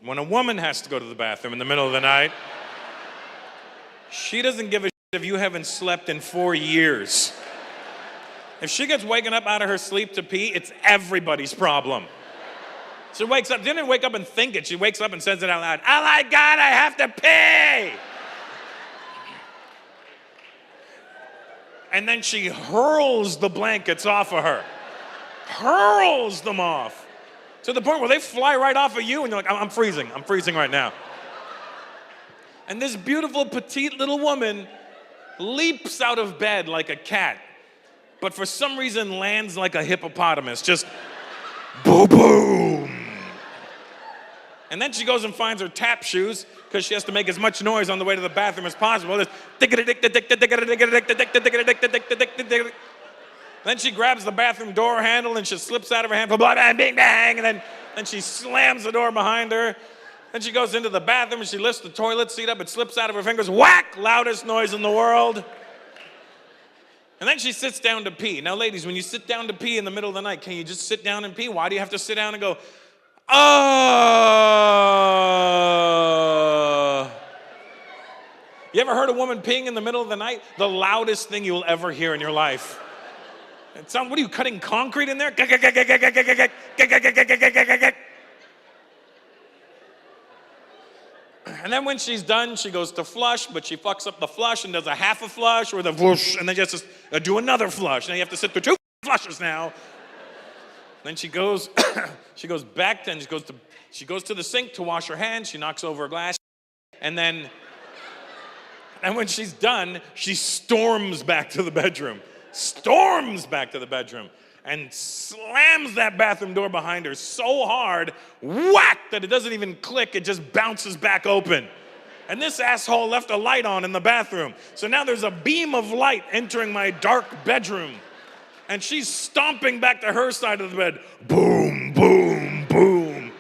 When a woman has to go to the bathroom in the middle of the night, she doesn't give a shit if you haven't slept in 4 years. If she gets waken up out of her sleep to pee, it's everybody's problem. She wakes up, didn't wake up and think it. She wakes up and says it out loud. Oh my God, I have to pee! And then she hurls the blankets off of her. Hurls them off. To the point where they fly right off of you and you're like, I'm freezing. I'm freezing right now. And this beautiful, petite little woman leaps out of bed like a cat, but for some reason lands like a hippopotamus, just boom, boom. And then she goes and finds her tap shoes because she has to make as much noise on the way to the bathroom as possible. Then she grabs the bathroom door handle and she slips out of her hand, blah, blah, bing, bang, and then she slams the door behind her. Then she goes into the bathroom and she lifts the toilet seat up, it slips out of her fingers, whack, loudest noise in the world. And then she sits down to pee. Now, ladies, when you sit down to pee in the middle of the night, can you just sit down and pee? Why do you have to sit down and go, oh? You ever heard a woman peeing in the middle of the night? The loudest thing you'll ever hear in your life. What are you, cutting concrete in there? And then when she's done, she goes to flush, but she fucks up the flush and does a half a flush or the whoosh, and then just do another flush. Now you have to sit through 2 flushes now. Then she goes, she goes back, and she goes to the sink to wash her hands. She knocks over a glass, and when she's done, she storms back to the bedroom. And slams that bathroom door behind her so hard, whack, that it doesn't even click, it just bounces back open. And this asshole left a light on in the bathroom. So now there's a beam of light entering my dark bedroom. And she's stomping back to her side of the bed. Boom, boom, boom.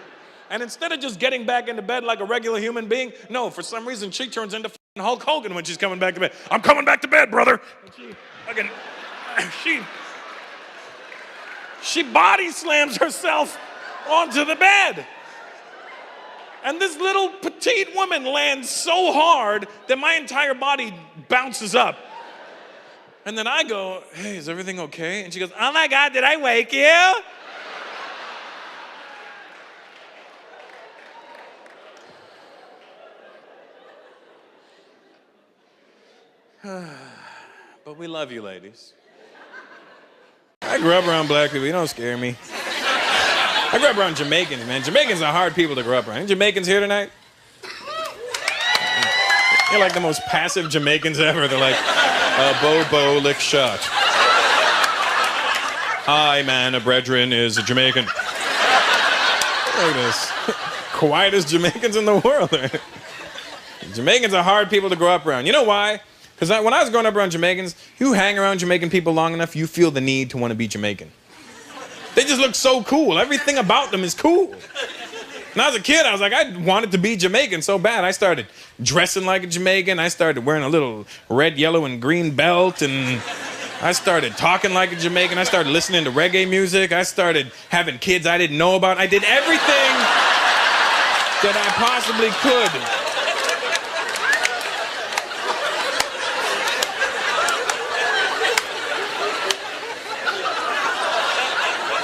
And instead of just getting back into bed like a regular human being, no, for some reason she turns into Hulk Hogan when she's coming back to bed. I'm coming back to bed, brother. She body slams herself onto the bed. And this little petite woman lands so hard that my entire body bounces up. And then I go, hey, is everything okay? And she goes, oh my God, did I wake you? But we love you, ladies. I grew up around black people. You don't scare me. I grew up around Jamaicans, man. Jamaicans are hard people to grow up around. Any Jamaicans here tonight? They're like the most passive Jamaicans ever. They're like, Bobo lick shot. I, man, a brethren is a Jamaican. Look at this. Quietest Jamaicans in the world. Jamaicans are hard people to grow up around. You know why? Because when I was growing up around Jamaicans, you hang around Jamaican people long enough, you feel the need to want to be Jamaican. They just look so cool. Everything about them is cool. When I was a kid, I was like, I wanted to be Jamaican so bad. I started dressing like a Jamaican. I started wearing a little red, yellow, and green belt. And I started talking like a Jamaican. I started listening to reggae music. I started having kids I didn't know about. I did everything that I possibly could.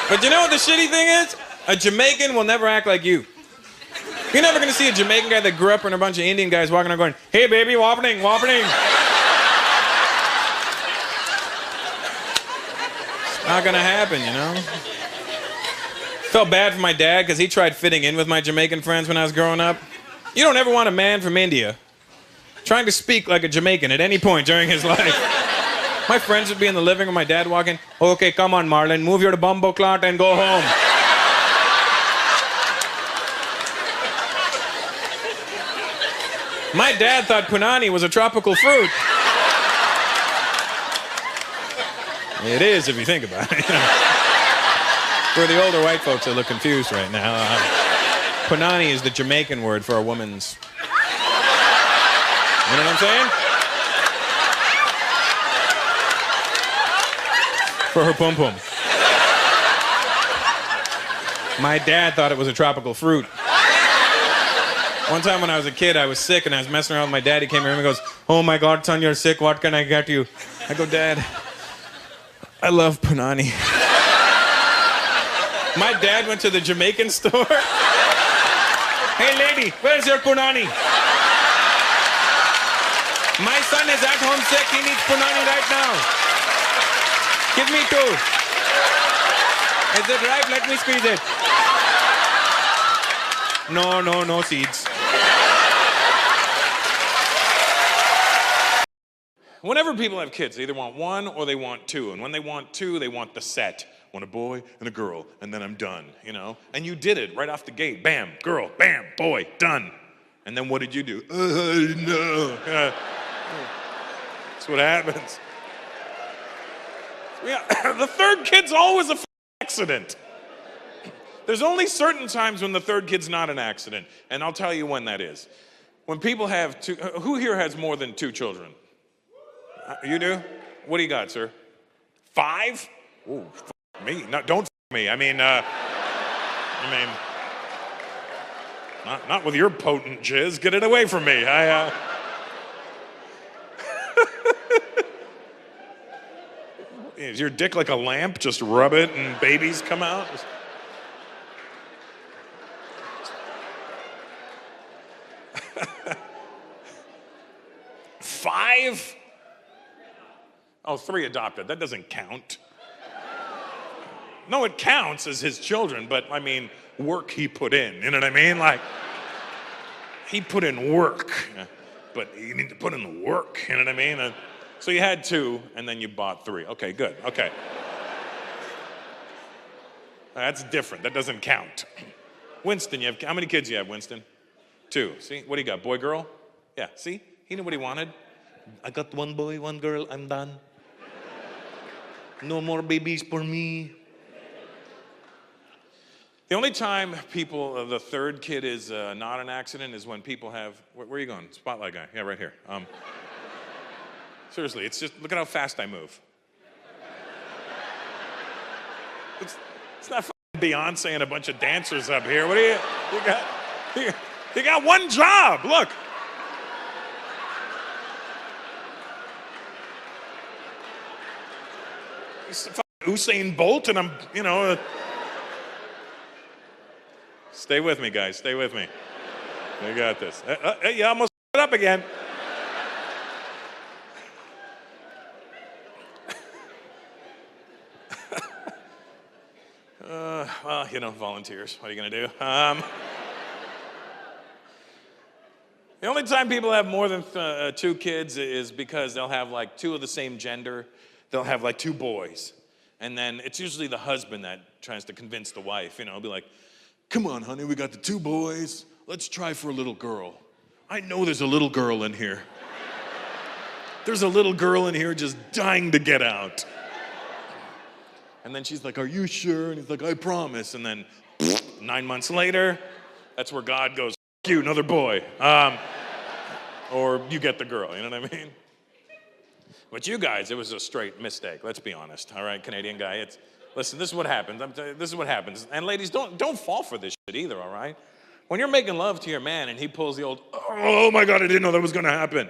But you know what the shitty thing is? A Jamaican will never act like you. You're never gonna see a Jamaican guy that grew up with a bunch of Indian guys walking around going, hey baby, wappening, wappening. It's not gonna happen, you know? Felt bad for my dad because he tried fitting in with my Jamaican friends when I was growing up. You don't ever want a man from India trying to speak like a Jamaican at any point during his life. My friends would be in the living room, my dad walking, okay, come on, Marlon, move your bumbo clot and go home. My dad thought punani was a tropical fruit. It is, if you think about it. For the older white folks that look confused right now, punani is the Jamaican word for a woman's... You know what I'm saying? For her pum-pum. My dad thought it was a tropical fruit. One time when I was a kid, I was sick and I was messing around with my dad. He came here and goes, "Oh my God, son, you're sick. What can I get you?" I go, "Dad, I love punani." My dad went to the Jamaican store. "Hey lady, where's your punani?" "My son is at home sick. He needs punani right now. Give me 2. Is it right? Let me squeeze it." No seeds. Whenever people have kids, they either want 1 or they want 2. And when they want 2, they want the set. Want a boy and a girl, and then I'm done, you know? And you did it right off the gate. Bam, girl, bam, boy, done. And then what did you do? No. That's what happens. Yeah, the third kid's always a accident. There's only certain times when the third kid's not an accident, and I'll tell you when that is. When people have 2, who here has more than 2 children? You do? What do you got, sir? 5? Ooh, me. No, don't me. I mean, not with your potent jizz. Get it away from me. Is your dick like a lamp? Just rub it and babies come out? 5? Oh, 3 adopted. That doesn't count. No, it counts as his children, but I mean, work he put in. You know what I mean? Like, he put in work, but you need to put in the work. You know what I mean? So you had 2, and then you bought 3. Okay, good. Okay. That's different. That doesn't count. Winston, how many kids do you have, Winston? 2. See? What do you got? Boy, girl? Yeah, see? He knew what he wanted. I got 1 boy, 1 girl. I'm done. No more babies for me. The only time the third kid is not an accident is when people have, where are you going? Spotlight guy. Yeah, right here. Seriously, it's just, look at how fast I move. It's not Beyonce and a bunch of dancers up here. What do you got? You got 1 job, look. It's Usain Bolt and I'm, Stay with me, guys, stay with me. You got this. You almost it up again. Well, volunteers. What are you going to do? The only time people have more than 2 kids is because they'll have like 2 of the same gender. They'll have like 2 boys. And then it's usually the husband that tries to convince the wife, be like, "Come on, honey, we got the 2 boys. Let's try for a little girl. I know there's a little girl in here. There's a little girl in here just dying to get out." And then she's like, "Are you sure?" And he's like, "I promise." And then 9 months later, that's where God goes, "F you, another boy." Or you get the girl, you know what I mean? But you guys, it was a straight mistake. Let's be honest, all right, Canadian guy. Listen, this is what happens. This is what happens. And ladies, don't fall for this shit either, all right? When you're making love to your man and he pulls the old, "Oh my God, I didn't know that was going to happen."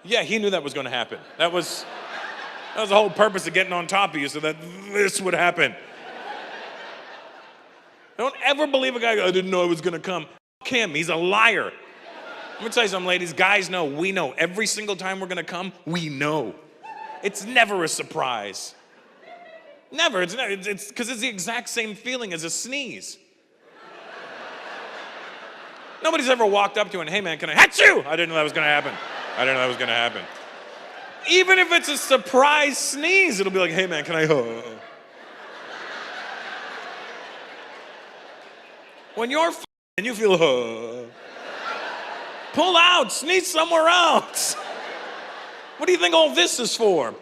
Yeah, he knew that was going to happen. That was the whole purpose of getting on top of you, so that this would happen. Don't ever believe a guy, "I didn't know it was going to come." F*** him, he's a liar. I'm going to tell you something, ladies. Guys know, we know. Every single time we're going to come, we know. It's never a surprise. Never. It's because it's the exact same feeling as a sneeze. Nobody's ever walked up to you and, "Hey man, can I hit you?" I didn't know that was going to happen. I didn't know that was going to happen. Even if it's a surprise sneeze, it'll be like, "Hey man, can I?" When you're and you feel, pull out, sneeze somewhere else. What do you think all this is for?